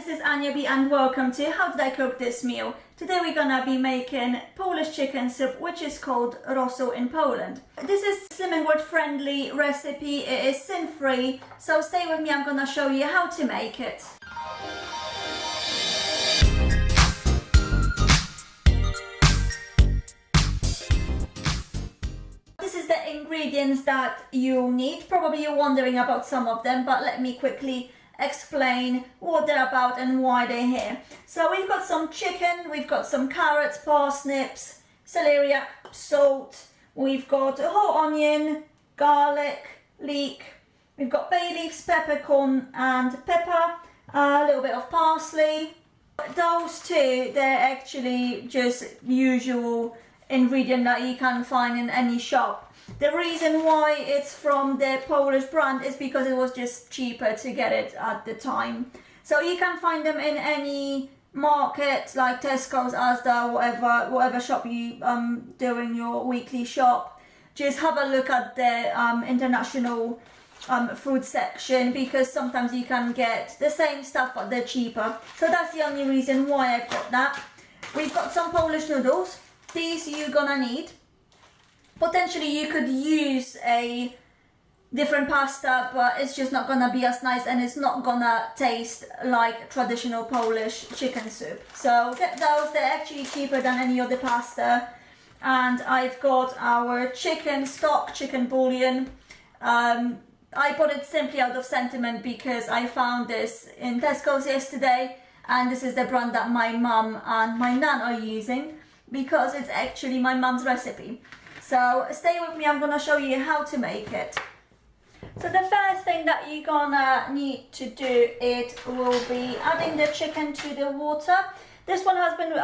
this is Anya B and welcome to How Did I Cook This Meal. Today we're gonna be making Polish chicken soup, which is called Rosól in Poland. This is slim and word friendly recipe, it is sin free, so stay with me, I'm gonna show you how to make it. This is the ingredients that you need. Probably you're wondering about some of them, but let me quickly explain what they're about and why they're here. So we've got some chicken, we've got some carrots, parsnips, celeriac, salt, we've got a whole onion, garlic, leek, we've got bay leaves, peppercorn and pepper, a little bit of parsley. Those two, they're actually just usual ingredient that you can find in any shop. The reason why it's from the Polish brand is because it was just cheaper to get it at the time. So you can find them in any market like Tesco's, Asda, whatever shop you doing your weekly shop. Just have a look at the international food section, because sometimes you can get the same stuff but they're cheaper. So that's the only reason why I've got that. We've got some Polish noodles. These you're gonna need. Potentially you could use a different pasta, but it's just not gonna be as nice and it's not gonna taste like traditional Polish chicken soup. So get those, they're actually cheaper than any other pasta. And I've got our chicken stock, chicken bouillon. I bought it simply out of sentiment because I found this in Tesco's yesterday, and this is the brand that my mum and my nan are using because it's actually my mum's recipe. So stay with me, I'm gonna show you how to make it. So the first thing that you're gonna need to do, it will be adding the chicken to the water. This one has been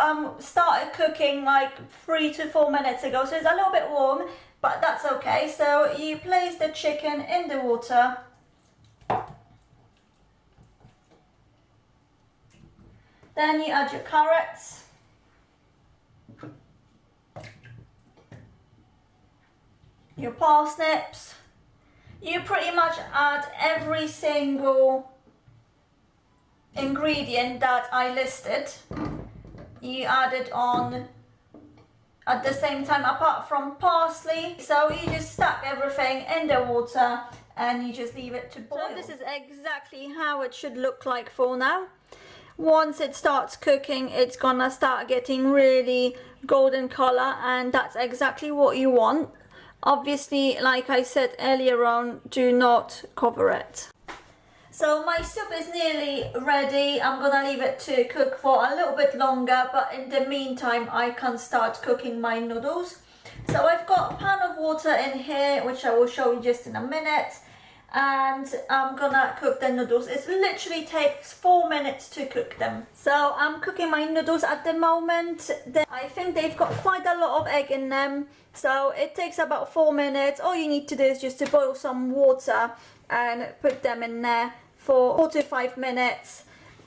started cooking like 3 to 4 minutes ago, so it's a little bit warm, but that's okay. So you place the chicken in the water. Then you add your carrots. Your parsnips. You pretty much add every single ingredient that I listed. You add it on at the same time, apart from parsley. So you just stack everything in the water and you just leave it to boil. So this is exactly how it should look like for now. Once it starts cooking, it's gonna start getting really golden color, and that's exactly what you want. Obviously, like I said earlier on, do not cover it. So my soup is nearly ready. I'm gonna leave it to cook for a little bit longer, but in the meantime I can start cooking my noodles. So I've got a pan of water in here, which I will show you just in a minute, and I'm gonna cook the noodles. It literally takes 4 minutes to cook them. So I'm cooking my noodles at the moment. I think they've got quite a lot of egg in them, so it takes about 4 minutes. All you need to do is just to boil some water and put them in there for 4 to 5 minutes.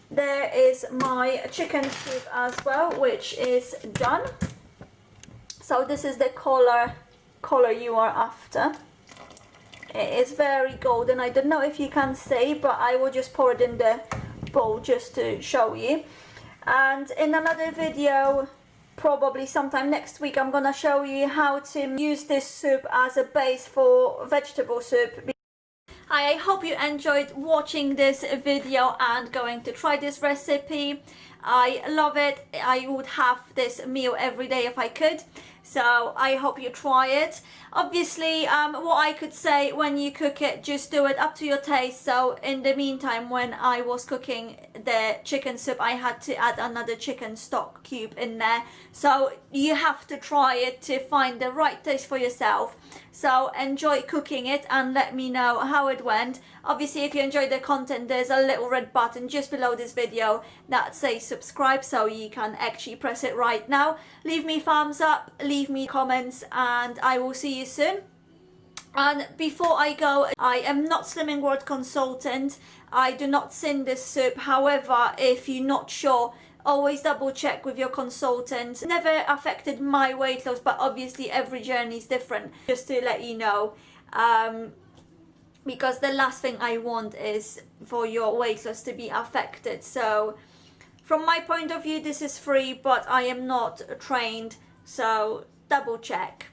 There is my chicken soup as well, which is done. So this is the color you are after. It is very golden. I don't know if you can see, but I will just pour it in the bowl just to show you. And in another video, probably sometime next week, I'm gonna show you how to use this soup as a base for vegetable soup. I hope you enjoyed watching this video and going to try this recipe. I love it. I would have this meal every day if I could. So I hope you try it. Obviously, what I could say, when you cook it, just do it up to your taste. So in the meantime, when I was cooking the chicken soup, I had to add another chicken stock cube in there. So you have to try it to find the right taste for yourself. So enjoy cooking it and let me know how it went. Obviously, if you enjoyed the content, there's a little red button just below this video that says subscribe, so you can actually press it right now. Leave me thumbs up, leave me comments, and I will see you soon. And before I go, I am not Slimming World consultant. I do not send this soup. However, if you're not sure, always double check with your consultant. Never affected my weight loss, but obviously every journey is different, just to let you know. because the last thing I want is for your weight loss to be affected. So from my point of view, this is free, but I am not trained, so double check.